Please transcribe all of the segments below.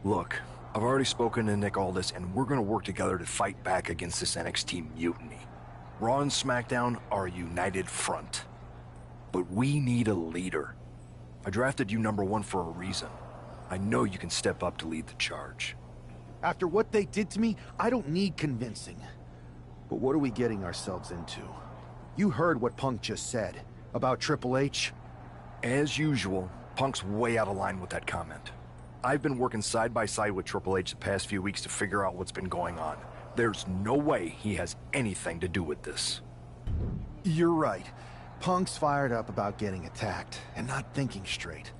Look, I've already spoken to Nick Aldis, and we're gonna work together to fight back against this NXT mutiny. Raw and SmackDown are a united front. But we need a leader. I drafted you #1 for a reason. I know you can step up to lead the charge. After what they did to me, I don't need convincing. But what are we getting ourselves into? You heard what Punk just said about Triple H. As usual, Punk's way out of line with that comment. I've been working side by side with Triple H the past few weeks to figure out what's been going on. There's no way he has anything to do with this. You're right. Punk's fired up about getting attacked and not thinking straight.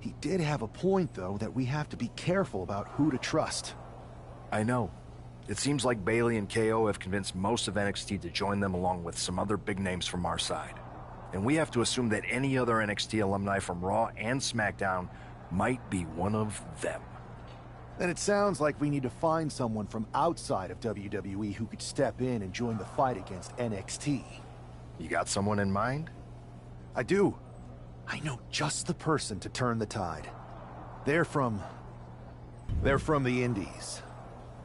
He did have a point, though, that we have to be careful about who to trust. I know. It seems like Bayley and KO have convinced most of NXT to join them along with some other big names from our side. And we have to assume that any other NXT alumni from Raw and SmackDown might be one of them. Then it sounds like we need to find someone from outside of WWE who could step in and join the fight against NXT. You got someone in mind? I do. I know just the person to turn the tide. They're from the Indies.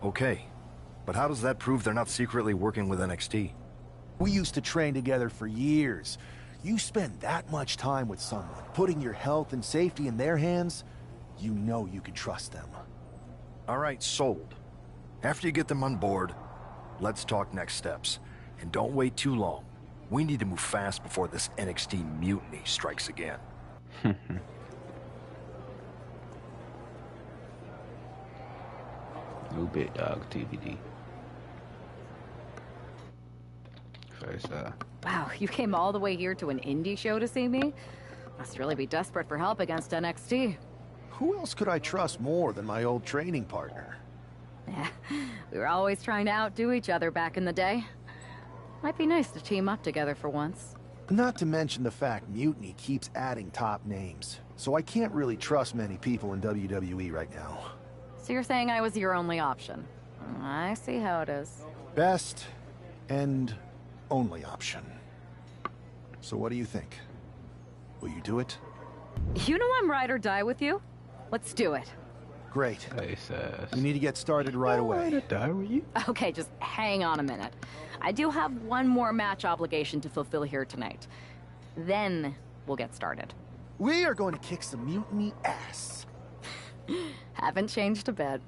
Okay. But how does that prove they're not secretly working with NXT? We used to train together for years. You spend that much time with someone, putting your health and safety in their hands, you know you can trust them. All right, sold. After you get them on board, let's talk next steps. And don't wait too long. We need to move fast before this NXT mutiny strikes again. New Big Dog TVD. First, Wow, you came all the way here to an indie show to see me? Must really be desperate for help against NXT. Who else could I trust more than my old training partner? Yeah, we were always trying to outdo each other back in the day. Might be nice to team up together for once. Not to mention the fact Mutiny keeps adding top names, so I can't really trust many people in WWE right now. So you're saying I was your only option? I see how it is. Best and only option. So what do you think? Will you do it? You know I'm ride or die with you. Let's do it. Great. face ass. You need to get started right away. To die with you? Okay, just hang on a minute. I do have one more match obligation to fulfill here tonight. Then we'll get started. We are going to kick some Mutiny ass. Haven't changed a bit.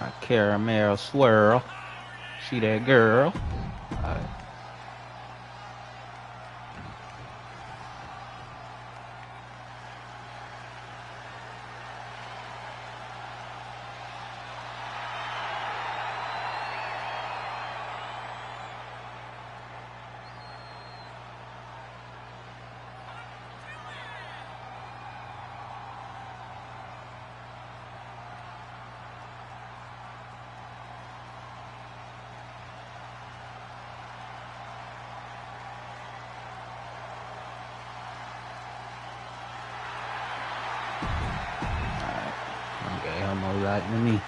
I caramel swirl. See that girl? Okay, I'm alright with me.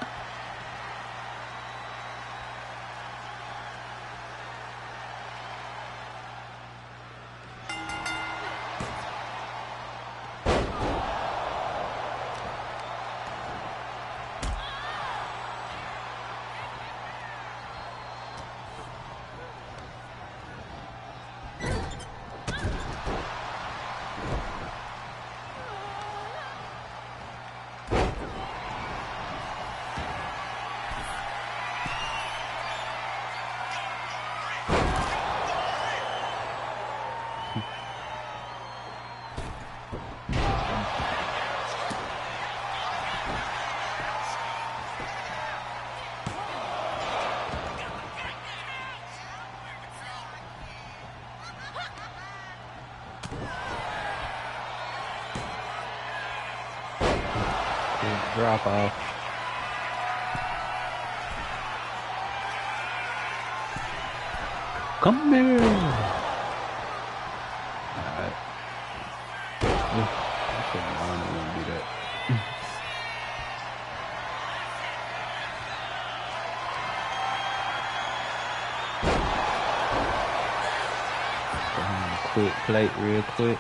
drop off. Come here. Alright. I don't want to do that. Quick plate real quick.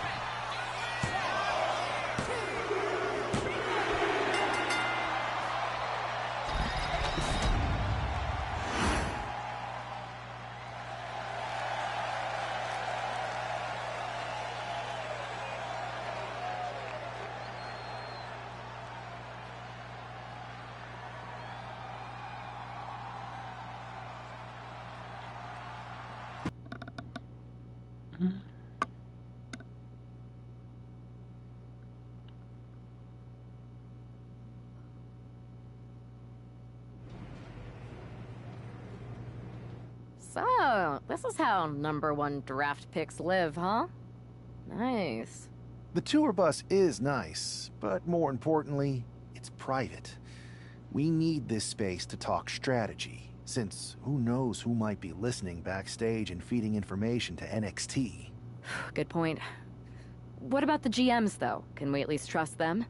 So, this is how #1 draft picks live, huh? Nice. The tour bus is nice, but more importantly, it's private. We need this space to talk strategy, since who knows who might be listening backstage and feeding information to NXT. Good point. What about the GMs, though? Can we at least trust them?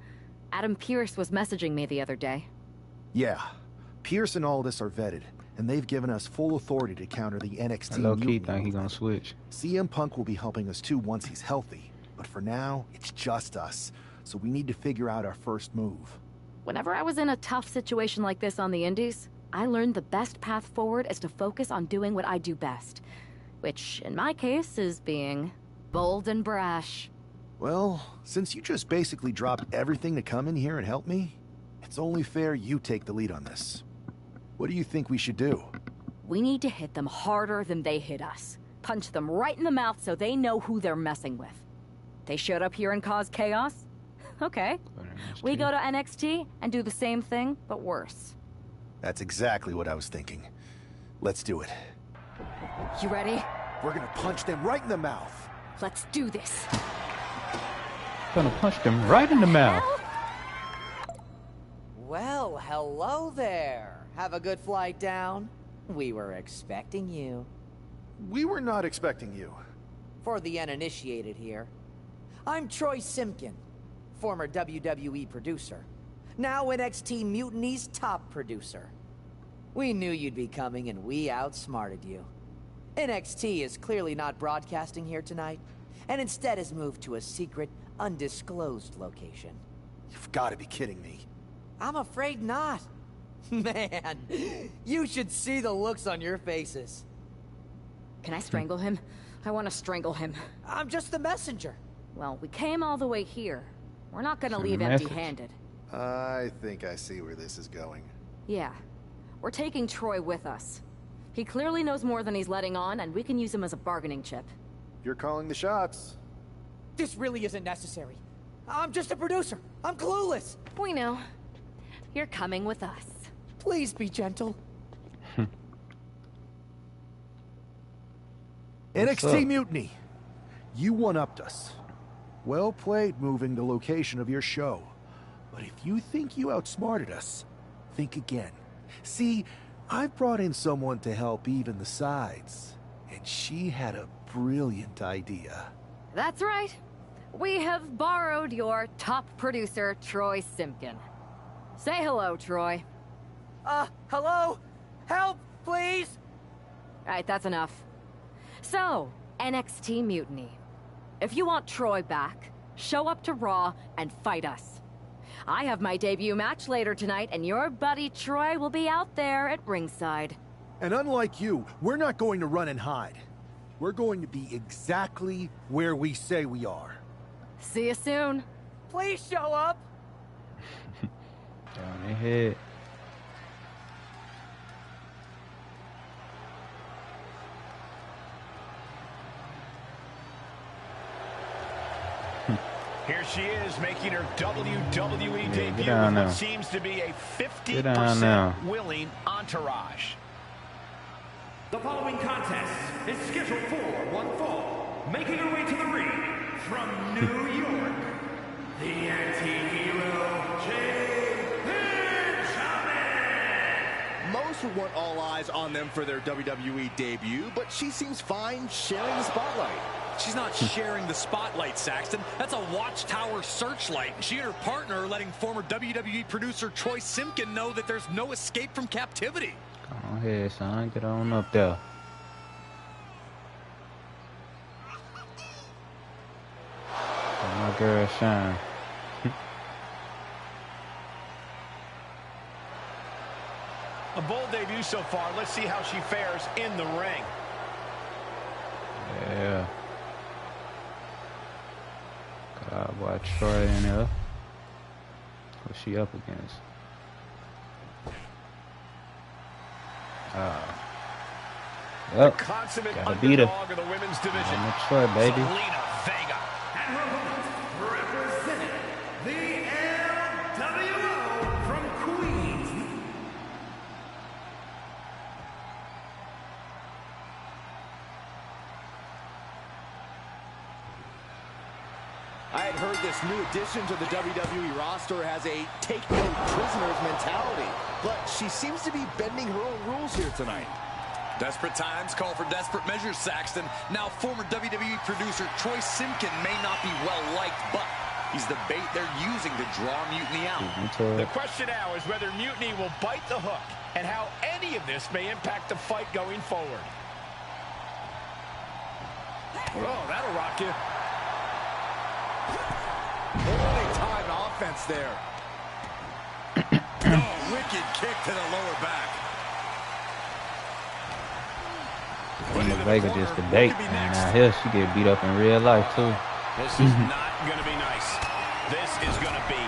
Adam Pearce was messaging me the other day. Yeah, Pierce and Aldis are vetted, and they've given us full authority to counter the NXT Low-key mutiny think he's gonna movement. switch. CM Punk will be helping us too once he's healthy, but for now, it's just us, so we need to figure out our first move. Whenever I was in a tough situation like this on the Indies, I learned the best path forward is to focus on doing what I do best. Which, in my case, is being bold and brash. Well, since you just basically dropped everything to come in here and help me, it's only fair you take the lead on this. What do you think we should do? We need to hit them harder than they hit us. Punch them right in the mouth so they know who they're messing with. They showed up here and caused chaos? Okay. We go to NXT and do the same thing, but worse. That's exactly what I was thinking. Let's do it. You ready? We're gonna punch them right in the mouth. Let's do this. Gonna punch them right in the mouth. Well, hello there. Have a good flight down. We were expecting you. We were not expecting you. For the uninitiated here, I'm Troy Simkin, former WWE producer, now NXT Mutiny's top producer. We knew you'd be coming and we outsmarted you. NXT is clearly not broadcasting here tonight, and instead has moved to a secret, undisclosed location. You've got to be kidding me. I'm afraid not. Man, you should see the looks on your faces. Can I strangle him? I want to strangle him. I'm just the messenger. Well, we came all the way here. We're not gonna Send a leave message. empty-handed. I think I see where this is going. Yeah. We're taking Troy with us. He clearly knows more than he's letting on, and we can use him as a bargaining chip. You're calling the shots. This really isn't necessary. I'm just a producer. I'm clueless. We know. You're coming with us. Please be gentle. NXT up? Mutiny. You one-upped us. Well played moving the location of your show. But if you think you outsmarted us, think again. See, I've brought in someone to help even the sides, and she had a brilliant idea. That's right. We have borrowed your top producer, Troy Simkin. Say hello, Troy. Hello? Help, please? All right, that's enough. So, NXT Mutiny. If you want Troy back, show up to Raw and fight us. I have my debut match later tonight, and your buddy Troy will be out there at ringside. And unlike you, we're not going to run and hide. We're going to be exactly where we say we are. See you soon. Please show up. Down their head. Here she is making her WWE debut with down what now. seems to be a Get down now. 50% willing entourage. The following contest is scheduled for one fall. Making her way to the ring from New York, the anti-hero, Jay. course would want all eyes on them for their WWE debut, but she seems fine sharing the spotlight. She's not sharing the spotlight, Saxton. That's a watchtower searchlight. She and her partner are letting former WWE producer Troy Simpkin know that there's no escape from captivity. Go ahead, son. Get on up there. Let my girl shine. A bold debut so far. Let's see how she fares in the ring. Yeah. God, watch Troy in there. What's she up against? Yep. Gotta beat her. Of the women's division. I'm Troy, baby. Zelina Vega. And her opponent, representing the LWO from Queens. I had heard this new addition to the WWE roster has a take no prisoners mentality, but she seems to be bending her own rules here tonight. Desperate times call for desperate measures, Saxton. Now, former WWE producer Troy Simpkin may not be well-liked, but he's the bait they're using to draw Mutiny out. The question now is whether Mutiny will bite the hook and how any of this may impact the fight going forward. Oh, that'll rock you. Holding time offense there. Oh, wicked kick to the lower back. Vega just a bait, and out here she get beat up in real life too. This is not going to be nice. This is going to be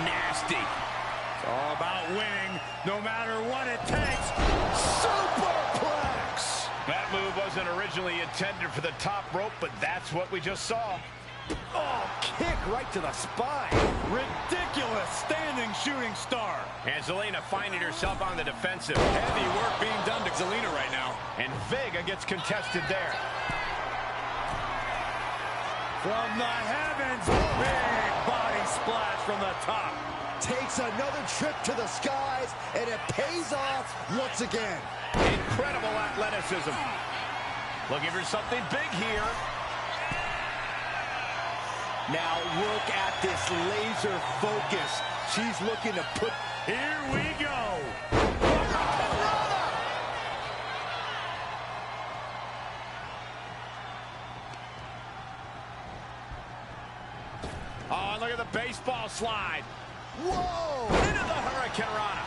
nasty. It's all about winning, no matter what it takes. Superplex! That move wasn't originally intended for the top rope, but that's what we just saw. Oh, kick right to the spine. Ridiculous standing shooting star. And Zelina finding herself on the defensive. Heavy work being done to Zelina right now. And Vega gets contested there. From the heavens, big body splash from the top. Takes another trip to the skies, and it pays off once again. Incredible athleticism. Looking for something big here. Now look at this laser focus. She's looking to put... Here we go. Oh, look at the baseball slide. Whoa! Into the Hurricane Rana.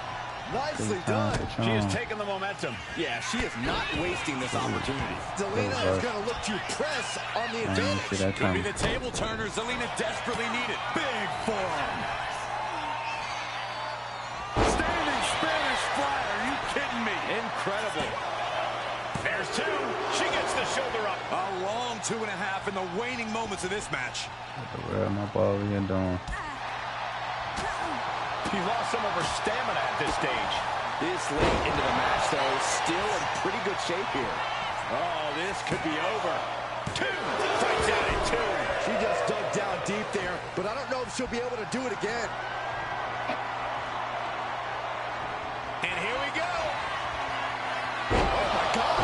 Nicely done. She has taken the momentum. Yeah, she is not wasting this opportunity. Zelina is going to look to press on the advantage. Could be the table turner Zelina desperately needed. Big forearm. Standing Spanish fly. Are you kidding me? Incredible. There's two. She gets the shoulder up. A long 2.5 in the waning moments of this match. Where am I ball here doing? She's lost some of her stamina at this stage. This late into the match, though, still in pretty good shape here. Oh, this could be over. Two. Fights out at two. She just dug down deep there, but I don't know if she'll be able to do it again. And here we go. Oh, my God.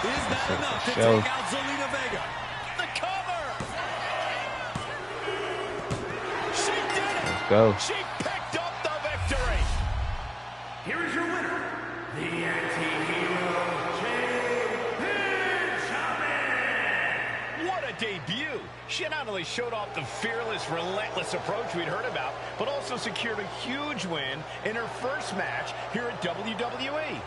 Is that enough to take out Zelina Vega? The cover. She did it. Let's go. She picked up the victory. Here is your winner, the anti-hero, What a debut. She not only showed off the fearless, relentless approach we'd heard about, but also secured a huge win in her first match here at WWE.